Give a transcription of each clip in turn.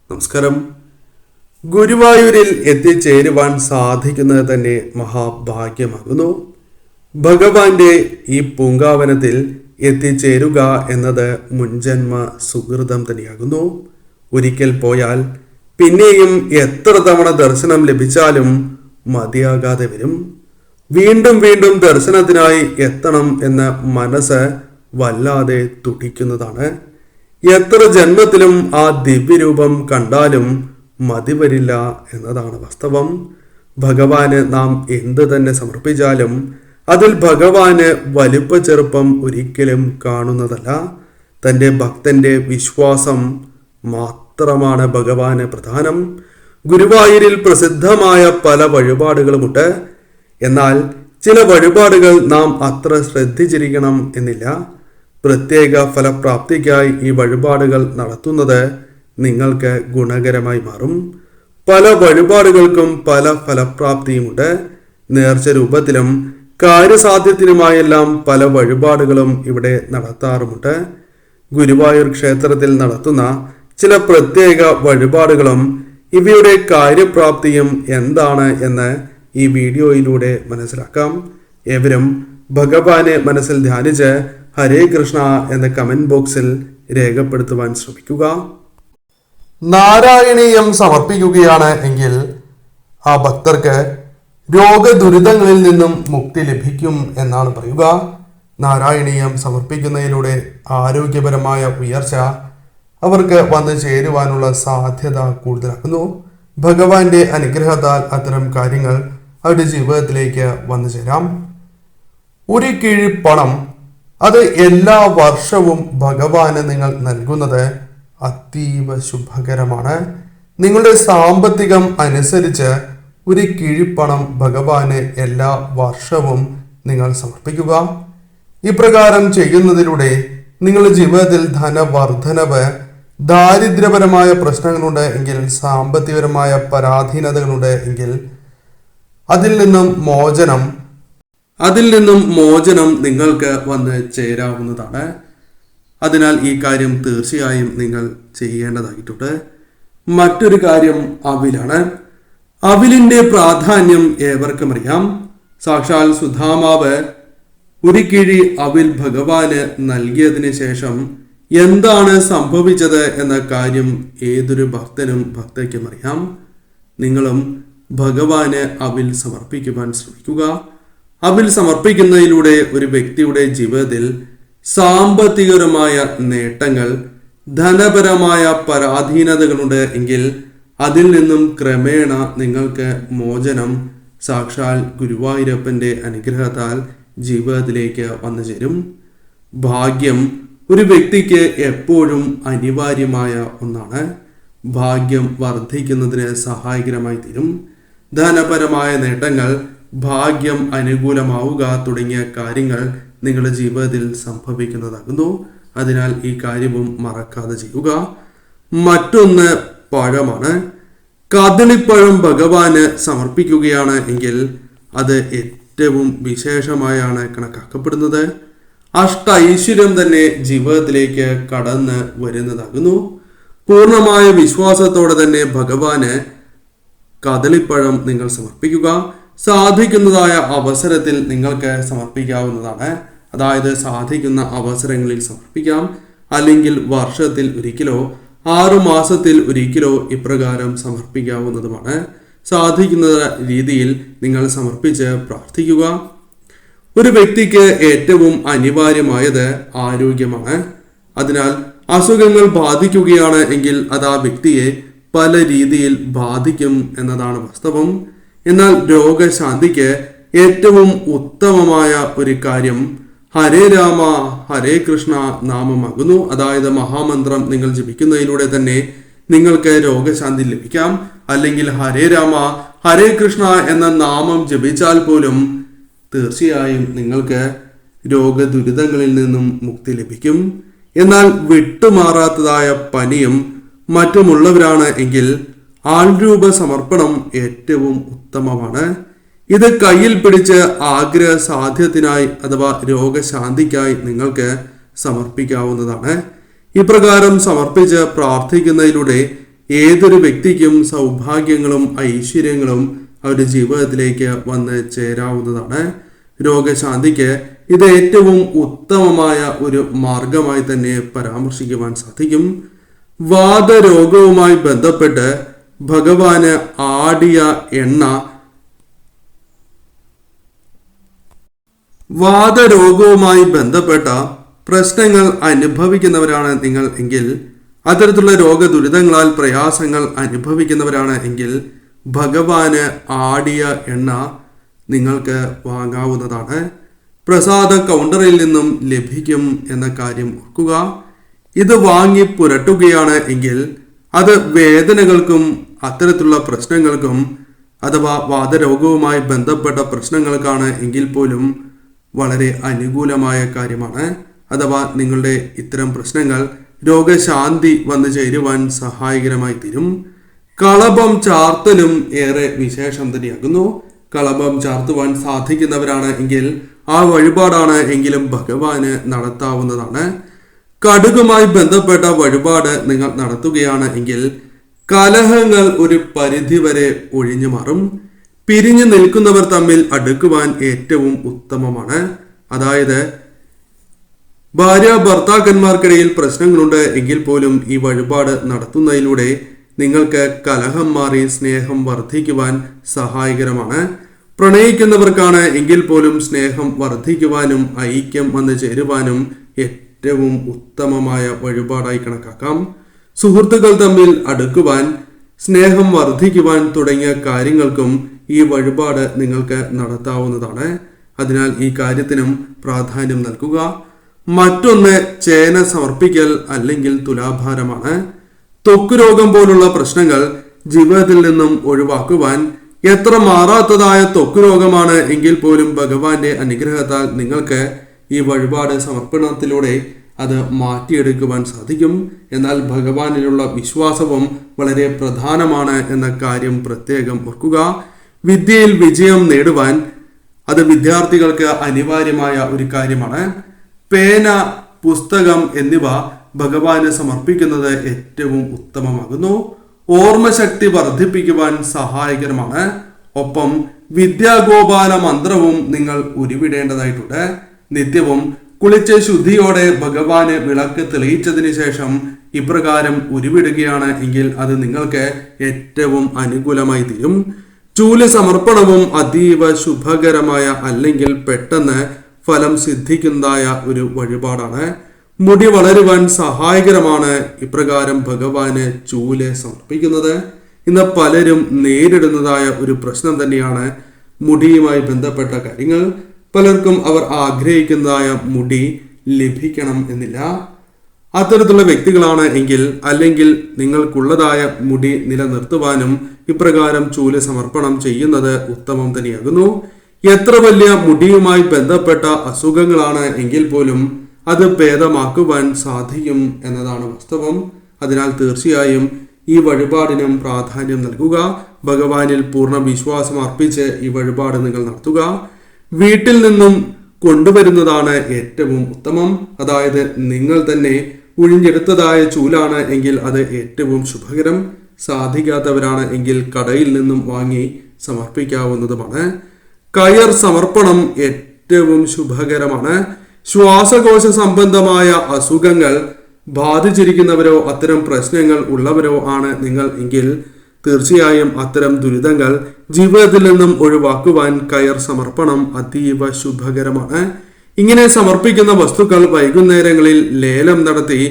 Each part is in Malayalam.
നമസ്കാരം. ഗുരുവായൂരിൽ എത്തിച്ചേരുവാൻ സാധിക്കുന്നത് തന്നെ മഹാഭാഗ്യമാകുന്നു. ഭഗവാന്റെ ഈ പൂങ്കാവനത്തിൽ എത്തിച്ചേരുക എന്നത് മുൻജന്മ സുഹൃതം തന്നെയാകുന്നു. ഒരിക്കൽ പോയാൽ പിന്നെയും എത്ര തവണ ദർശനം ലഭിച്ചാലും മതിയാകാതെ വരും. വീണ്ടും വീണ്ടും ദർശനത്തിനായി എത്തണം എന്ന മനസ്സ് വല്ലാതെ തുടിക്കുന്നതാണ്. എത്ര ജന്മത്തിലും ആ ദിവ്യരൂപം കണ്ടാലും മതി വരില്ല എന്നതാണ് വാസ്തവം. ഭഗവാന് നാം എന്ത് തന്നെ സമർപ്പിച്ചാലും അതിൽ ഭഗവാന് വലിപ്പ ചെറുപ്പം ഒരിക്കലും കാണുന്നതല്ല. തൻ്റെ ഭക്തന്റെ വിശ്വാസം മാത്രമാണ് ഭഗവാന് പ്രധാനം. ഗുരുവായൂരിൽ പ്രസിദ്ധമായ പല വഴിപാടുകളുമുണ്ട്. എന്നാൽ ചില വഴിപാടുകൾ നാം അത്ര ശ്രദ്ധിച്ചിരിക്കണം എന്നില്ല. പ്രത്യേക ഫലപ്രാപ്തിക്കായി ഈ വഴിപാടുകൾ നടത്തുന്നത് നിങ്ങൾക്ക് ഗുണകരമായി മാറും. പല വഴിപാടുകൾക്കും പല ഫലപ്രാപ്തിയുമുണ്ട്. നേർച്ച രൂപത്തിലും കാര്യസാധ്യത്തിനുമായെല്ലാം പല വഴിപാടുകളും ഇവിടെ നടത്താറുമുണ്ട്. ഗുരുവായൂർ ക്ഷേത്രത്തിൽ നടത്തുന്ന ചില പ്രത്യേക വഴിപാടുകളും ഇവയുടെ കാര്യപ്രാപ്തിയും എന്താണ് എന്ന് ഈ വീഡിയോയിലൂടെ മനസ്സിലാക്കാം. ഏവരും ഭഗവാനെ മനസ്സിൽ ധ്യാനിച്ച് ഹരേ കൃഷ്ണ എന്ന കമന്റ് ബോക്സിൽ രേഖപ്പെടുത്തുവാൻ ശ്രമിക്കുക. നാരായണീയം സമർപ്പിക്കുകയാണ് എങ്കിൽ ആ ഭക്തർക്ക് രോഗദുരിതങ്ങളിൽ നിന്നും മുക്തി ലഭിക്കും എന്നാണ് പറയുക. നാരായണീയം സമർപ്പിക്കുന്നതിലൂടെ ആരോഗ്യപരമായ ഉയർച്ച അവർക്ക് വന്നു ചേരുവാനുള്ള സാധ്യത കൂടുതലാക്കുന്നു. ഭഗവാന്റെ അനുഗ്രഹത്താൽ അത്തരം കാര്യങ്ങൾ അവരുടെ ജീവിതത്തിലേക്ക് വന്നു ചേരാം. ഒരു കിഴി പണം അത് എല്ലാ വർഷവും ഭഗവാന് നിങ്ങൾ നൽകുന്നത് അതീവ ശുഭകരമാണ്. നിങ്ങളുടെ സാമ്പത്തികം അനുസരിച്ച് ഒരു കിഴിപ്പണം ഭഗവാന് എല്ലാ വർഷവും നിങ്ങൾ സമർപ്പിക്കുക. ഇപ്രകാരം ചെയ്യുന്നതിലൂടെ നിങ്ങളുടെ ജീവിതത്തിൽ ധനവർദ്ധനവ്, ദാരിദ്ര്യപരമായ പ്രശ്നങ്ങളുണ്ട് എങ്കിൽ, സാമ്പത്തികപരമായ പരാധീനതകളുണ്ട് എങ്കിൽ അതിൽ നിന്നും മോചനം നിങ്ങൾക്ക് വന്ന് ചേരാവുന്നതാണ്. അതിനാൽ ഈ കാര്യം തീർച്ചയായും നിങ്ങൾ ചെയ്യേണ്ടതായിട്ടുണ്ട്. മറ്റൊരു കാര്യം അവിലാണ്. അവിലിന്റെ പ്രാധാന്യം ഏവർക്കും അറിയാം. സാക്ഷാൽ സുധാമാവ് ഒരു കിഴി അവിൽ ഭഗവാന് നൽകിയതിന് ശേഷം എന്താണ് സംഭവിച്ചത് എന്ന കാര്യം ഏതൊരു ഭക്തനും ഭക്തയ്ക്കും അറിയാം. നിങ്ങളും ഭഗവാന് അവിൽ സമർപ്പിക്കുവാൻ ശ്രമിക്കുക. അവിൽ സമർപ്പിക്കുന്നതിലൂടെ ഒരു വ്യക്തിയുടെ ജീവിതത്തിൽ സാമ്പത്തികപരമായ നേട്ടങ്ങൾ, ധനപരമായ പരാധീനതകളുണ്ട് എങ്കിൽ അതിൽ നിന്നും ക്രമേണ നിങ്ങൾക്ക് മോചനം സാക്ഷാൽ ഗുരുവായൂരപ്പന്റെ അനുഗ്രഹത്താൽ ജീവിതത്തിലേക്ക് വന്നു ചേരും. ഭാഗ്യം ഒരു വ്യക്തിക്ക് എപ്പോഴും അനിവാര്യമായ ഒന്നാണ്. ഭാഗ്യം വർദ്ധിക്കുന്നതിന് സഹായകരമായി തീരും. ധനപരമായ നേട്ടങ്ങൾ, ഭാഗ്യം അനുകൂലമാവുക തുടങ്ങിയ കാര്യങ്ങൾ നിങ്ങളുടെ ജീവിതത്തിൽ സംഭവിക്കുന്നതാകുന്നു. അതിനാൽ ഈ കാര്യവും മറക്കാതെ ചെയ്യുക. മറ്റൊന്ന് പഴമാണ്. കദളിപ്പഴം ഭഗവാന് സമർപ്പിക്കുകയാണ് എങ്കിൽ അത് ഏറ്റവും വിശേഷമായാണ് കണക്കാക്കപ്പെടുന്നത്. ഐശ്വര്യം തന്നെ ജീവിതത്തിലേക്ക് കടന്ന് വരുന്നതാകുന്നു. പൂർണ്ണമായ വിശ്വാസത്തോടെ തന്നെ ഭഗവാന് കദളിപ്പഴം നിങ്ങൾ സമർപ്പിക്കുക. സാധിക്കുന്നതായ അവസരത്തിൽ നിങ്ങൾക്ക് സമർപ്പിക്കാവുന്നതാണ്. അതായത് സാധിക്കുന്ന അവസരങ്ങളിൽ സമർപ്പിക്കാം. അല്ലെങ്കിൽ വർഷത്തിൽ ഒരിക്കലോ 6 മാസത്തിൽ ഒരിക്കലോ ഇപ്രകാരം സമർപ്പിക്കാവുന്നതുമാണ്. സാധിക്കുന്ന രീതിയിൽ നിങ്ങൾ സമർപ്പിച്ച് പ്രാർത്ഥിക്കുക. ഒരു വ്യക്തിക്ക് ഏറ്റവും അനിവാര്യമായത് ആരോഗ്യമാണ്. അതിനാൽ അസുഖങ്ങൾ ബാധിക്കുകയാണ് എങ്കിൽ അത് ആ വ്യക്തിയെ പല രീതിയിൽ ബാധിക്കും എന്നതാണ് വാസ്തവം. എന്നാൽ രോഗശാന്തിക്ക് ഏറ്റവും ഉത്തമമായ ഒരു കാര്യം ഹരേ രാമ ഹരേ കൃഷ്ണ നാമമാകുന്നു. അതായത് മഹാമന്ത്രം നിങ്ങൾ ജപിക്കുന്നതിലൂടെ തന്നെ നിങ്ങൾക്ക് രോഗശാന്തി ലഭിക്കാം. അല്ലെങ്കിൽ ഹരേ രാമ ഹരേ കൃഷ്ണ എന്ന നാമം ജപിച്ചാൽ പോലും തീർച്ചയായും നിങ്ങൾക്ക് രോഗദുരിതങ്ങളിൽ നിന്നും മുക്തി ലഭിക്കും. എന്നാൽ വിട്ടുമാറാത്തതായ പനിയും മറ്റുമുള്ളവരാണ് എങ്കിൽ ആൾരൂപ സമർപ്പണം ഏറ്റവും ഉത്തമമാണ്. ഇത് കയ്യിൽ പിടിച്ച് ആഗ്രഹ സാധ്യത്തിനായി അഥവാ രോഗശാന്തിക്കായി നിങ്ങൾക്ക് സമർപ്പിക്കാവുന്നതാണ്. ഇപ്രകാരം സമർപ്പിച്ച് പ്രാർത്ഥിക്കുന്നതിലൂടെ ഏതൊരു വ്യക്തിക്കും സൗഭാഗ്യങ്ങളും ഐശ്വര്യങ്ങളും അവരുടെ ജീവിതത്തിലേക്ക് വന്ന് ചേരാവുന്നതാണ്. രോഗശാന്തിക്ക് ഇത് ഏറ്റവും ഉത്തമമായ ഒരു മാർഗമായി തന്നെ പരാമർശിക്കുവാൻ സാധിക്കും. വാതരോഗവുമായി ബന്ധപ്പെട്ട് ഭഗവാന് ആടിയ എണ്ണ, വാതരോഗവുമായി ബന്ധപ്പെട്ട പ്രശ്നങ്ങൾ അനുഭവിക്കുന്നവരാണ് നിങ്ങൾ എങ്കിൽ, അത്തരത്തിലുള്ള രോഗദുരിതങ്ങളാൽ പ്രയാസങ്ങൾ അനുഭവിക്കുന്നവരാണ് എങ്കിൽ ഭഗവാന് ആടിയ എണ്ണ നിങ്ങൾക്ക് വാങ്ങാവുന്നതാണ്. പ്രസാദ കൗണ്ടറിൽ നിന്നും ലഭിക്കും എന്ന കാര്യം ഓർക്കുക. ഇത് വാങ്ങി പുരട്ടുകയാണ് എങ്കിൽ അത് വേദനകൾക്കും അത്തരത്തിലുള്ള പ്രശ്നങ്ങൾക്കും അഥവാ വാതരോഗവുമായി ബന്ധപ്പെട്ട പ്രശ്നങ്ങൾക്കാണ് എങ്കിൽ പോലും വളരെ അനുകൂലമായ കാര്യമാണ്. അഥവാ നിങ്ങളുടെ ഇത്തരം പ്രശ്നങ്ങൾ രോഗശാന്തി വന്നു ചേരുവാൻ സഹായകരമായി തീരും. കളഭം ചാർത്തലും ഏറെ വിശേഷം തന്നെയാകുന്നു. കളഭം ചാർത്തുവാൻ സാധിക്കുന്നവരാണ് എങ്കിൽ ആ വഴിപാടാണ് എങ്കിലും ഭഗവാന് നടത്താവുന്നതാണ്. കടുകുമായി ബന്ധപ്പെട്ട വഴിപാട് നിങ്ങൾ നടത്തുകയാണ് എങ്കിൽ കലഹങ്ങൾ ഒരു പരിധിവരെ ഒഴിഞ്ഞു മാറും. പിരിഞ്ഞു നിൽക്കുന്നവർ തമ്മിൽ അടുക്കുവാൻ ഏറ്റവും ഉത്തമമാണ്. അതായത് ഭാര്യ ഭർത്താക്കന്മാർക്കിടയിൽ പ്രശ്നങ്ങളുണ്ട് എങ്കിൽ പോലും ഈ വഴിപാട് നടത്തുന്നതിലൂടെ നിങ്ങൾക്ക് കലഹം മാറി സ്നേഹം വർദ്ധിക്കുവാൻ സഹായകരമാണ്. പ്രണയിക്കുന്നവർക്കാണ് എങ്കിൽ പോലും സ്നേഹം വർദ്ധിക്കുവാനും ഐക്യം വന്നു ചേരുവാനും ഏറ്റവും ഉത്തമമായ വഴിപാടായി കണക്കാക്കാം. സുഹൃത്തുക്കൾ തമ്മിൽ അടുക്കുവാൻ, സ്നേഹം വർദ്ധിക്കുവാൻ തുടങ്ങിയ കാര്യങ്ങൾക്കും ഈ വഴിപാട് നിങ്ങൾക്ക് നടത്താവുന്നതാണ്. അതിനാൽ ഈ കാര്യത്തിനും പ്രാധാന്യം നൽകുക. മറ്റൊന്ന് ചേന സമർപ്പിക്കൽ അല്ലെങ്കിൽ തുലാഭാരമാണ്. ത്വക്ക് രോഗം പോലുള്ള പ്രശ്നങ്ങൾ ജീവിതത്തിൽ നിന്നും ഒഴിവാക്കുവാൻ, എത്ര മാറാത്തതായ ത്വക്ക് രോഗമാണ് എങ്കിൽ പോലും ഭഗവാന്റെ അനുഗ്രഹത്താൽ നിങ്ങൾക്ക് ഈ വഴിപാട് സമർപ്പണത്തിലൂടെ അത് മാറ്റിയെടുക്കുവാൻ സാധിക്കും. എന്നാൽ ഭഗവാനിലുള്ള വിശ്വാസവും വളരെ പ്രധാനമാണ് എന്ന കാര്യം പ്രത്യേകം ഓർക്കുക. വിദ്യയിൽ വിജയം നേടുവാൻ അത് വിദ്യാർത്ഥികൾക്ക് അനിവാര്യമായ ഒരു കാര്യമാണ്. പേന, പുസ്തകം എന്നിവ ഭഗവാന് സമർപ്പിക്കുന്നത് ഏറ്റവും ഉത്തമമാകുന്നു. ഓർമ്മശക്തി വർദ്ധിപ്പിക്കുവാൻ സഹായകരമാണ്. ഒപ്പം വിദ്യാഗോപാല മന്ത്രവും നിങ്ങൾ ഉരുവിടേണ്ടതായിട്ടുണ്ട്. നിത്യവും കുളിച്ച് ശുദ്ധിയോടെ ഭഗവാന് വിളക്ക് തെളിയിച്ചതിന് ശേഷം ഇപ്രകാരം ഉരുവിടുകയാണ് എങ്കിൽ അത് നിങ്ങൾക്ക് ഏറ്റവും അനുകൂലമായി തീരും. ചൂല് സമർപ്പണവും അതീവ ശുഭകരമായ അല്ലെങ്കിൽ പെട്ടെന്ന് ഫലം സിദ്ധിക്കുന്നതായ ഒരു വഴിപാടാണ്. മുടി വളരുവാൻ സഹായകരമാണ് ഇപ്രകാരം ഭഗവാന് ചൂല് സമർപ്പിക്കുന്നത്. ഇന്ന് പലരും നേരിടുന്നതായ ഒരു പ്രശ്നം തന്നെയാണ് മുടിയുമായി ബന്ധപ്പെട്ട കാര്യങ്ങൾ. പലർക്കും അവർ ആഗ്രഹിക്കുന്നതായ മുടി ലഭിക്കണം എന്നില്ല. അത്തരത്തിലുള്ള വ്യക്തികളാണ് എങ്കിൽ അല്ലെങ്കിൽ നിങ്ങൾക്കുള്ളതായ മുടി നിലനിർത്തുവാനും ഇപ്രകാരം ചൂല് സമർപ്പണം ചെയ്യുന്നത് ഉത്തമം തന്നെയാകുന്നു. എത്ര വലിയ മുടിയുമായി ബന്ധപ്പെട്ട അസുഖങ്ങളാണ് എങ്കിൽ പോലും അത് ഭേദമാക്കുവാൻ സാധിക്കും എന്നതാണ് വാസ്തവം. അതിനാൽ തീർച്ചയായും ഈ വഴിപാടിനും പ്രാധാന്യം നൽകുക. ഭഗവാനിൽ പൂർണ്ണ വിശ്വാസം അർപ്പിച്ച് ഈ വഴിപാട് നിങ്ങൾ നടത്തുക. വീട്ടിൽ നിന്നും കൊണ്ടുവരുന്നതാണ് ഏറ്റവും ഉത്തമം. അതായത് നിങ്ങൾ തന്നെ ഉഴിഞ്ഞെടുത്തതായ ചൂലാണ് എങ്കിൽ അത് ഏറ്റവും ശുഭകരം. സാധിക്കാത്തവരാണ് എങ്കിൽ കടയിൽ നിന്നും വാങ്ങി സമർപ്പിക്കാവുന്നതുമാണ്. കയർ സമർപ്പണം ഏറ്റവും ശുഭകരമാണ്. ശ്വാസകോശ സംബന്ധമായ അസുഖങ്ങൾ ബാധിച്ചിരിക്കുന്നവരോ അത്തരം പ്രശ്നങ്ങൾ ഉള്ളവരോ ആണ് നിങ്ങൾ എങ്കിൽ തീർച്ചയായും അത്തരം ദുരിതങ്ങൾ ജീവിതത്തിൽ നിന്നും ഒഴിവാക്കുവാൻ കയർ സമർപ്പണം അതീവ ശുഭകരമാണ്. ഇങ്ങനെ സമർപ്പിക്കുന്ന വസ്തുക്കൾ വൈകുന്നേരങ്ങളിൽ ലേലം നടത്തി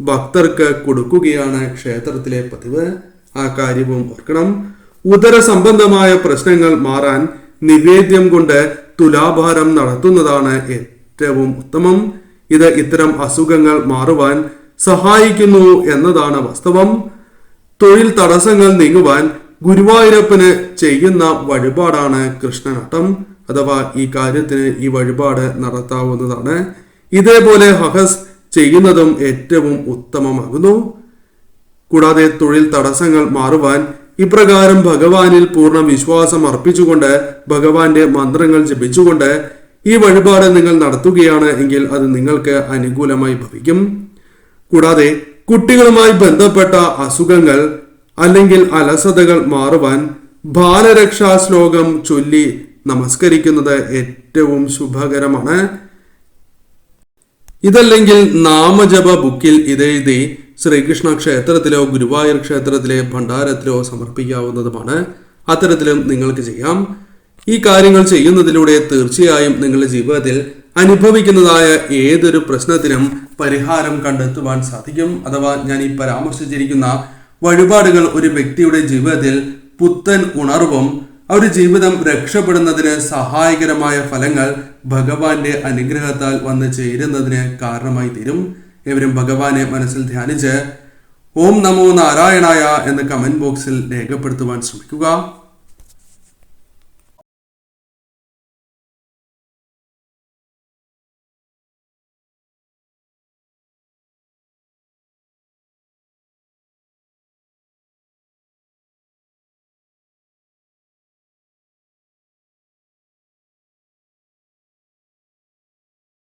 ഭക്തർക്ക് കൊടുക്കുകയാണ് ക്ഷേത്രത്തിലെ പതിവ്. ആ കാര്യവും ഓർക്കണം. ഉദര സംബന്ധമായ പ്രശ്നങ്ങൾ മാറാൻ നിവേദ്യം കൊണ്ട് തുലാഭാരം നടത്തുന്നതാണ് ഏറ്റവും ഉത്തമം. ഇത് ഇത്തരം അസുഖങ്ങൾ മാറുവാൻ സഹായിക്കുന്നു എന്നതാണ് വാസ്തവം. തൊഴിൽ തടസ്സങ്ങൾ നീങ്ങുവാൻ ഗുരുവായൂരപ്പന് ചെയ്യുന്ന വഴിപാടാണ് കൃഷ്ണനാട്ടം. അഥവാ ഈ കാര്യത്തിന് ഈ വഴിപാട് നടത്താവുന്നതാണ്. ഇതേപോലെ ഹഹസ് ചെയ്യുന്നതും ഏറ്റവും ഉത്തമമാകുന്നു. കൂടാതെ തൊഴിൽ തടസ്സങ്ങൾ മാറുവാൻ ഇപ്രകാരം ഭഗവാനിൽ പൂർണ്ണ വിശ്വാസം അർപ്പിച്ചുകൊണ്ട് ഭഗവാന്റെ മന്ത്രങ്ങൾ ജപിച്ചുകൊണ്ട് ഈ വഴിപാട് നിങ്ങൾ നടത്തുകയാണ് എങ്കിൽ അത് നിങ്ങൾക്ക് അനുകൂലമായി ഭവിക്കും. കൂടാതെ കുട്ടികളുമായി ബന്ധപ്പെട്ട അസുഖങ്ങൾ അല്ലെങ്കിൽ അലസതകൾ മാറുവാൻ ബാലരക്ഷാ ശ്ലോകം ചൊല്ലി നമസ്കരിക്കുന്നത് ഏറ്റവും ശുഭകരമാണ്. ഇതല്ലെങ്കിൽ നാമജപ ബുക്കിൽ ഇതെഴുതി ശ്രീകൃഷ്ണ ക്ഷേത്രത്തിലോ ഗുരുവായൂർ ക്ഷേത്രത്തിലെ ഭണ്ഡാരത്തിലോ സമർപ്പിക്കാവുന്നതുമാണ്. അത്തരത്തിലും നിങ്ങൾക്ക് ചെയ്യാം. ഈ കാര്യങ്ങൾ ചെയ്യുന്നതിലൂടെ തീർച്ചയായും നിങ്ങളുടെ ജീവിതത്തിൽ അനുഭവിക്കുന്നതായ ഏതൊരു പ്രശ്നത്തിനും പരിഹാരം കണ്ടെത്തുവാൻ സാധിക്കും. അഥവാ ഞാൻ ഈ പരാമർശിച്ചിരിക്കുന്ന വഴിപാടുകൾ ഒരു വ്യക്തിയുടെ ജീവിതത്തിൽ പുത്തൻ ഉണർവും അവരുടെ ജീവിതം രക്ഷപ്പെടുന്നതിന് സഹായകരമായ ഫലങ്ങൾ ഭഗവാന്റെ അനുഗ്രഹത്താൽ വന്ന് ചേരുന്നതിന് കാരണമായി തീരും. ഏവരും ഭഗവാനെ മനസ്സിൽ ധ്യാനിച്ച് ഓം നമോ നാരായണായ എന്ന് കമന്റ് ബോക്സിൽ രേഖപ്പെടുത്തുവാൻ ശ്രമിക്കുക.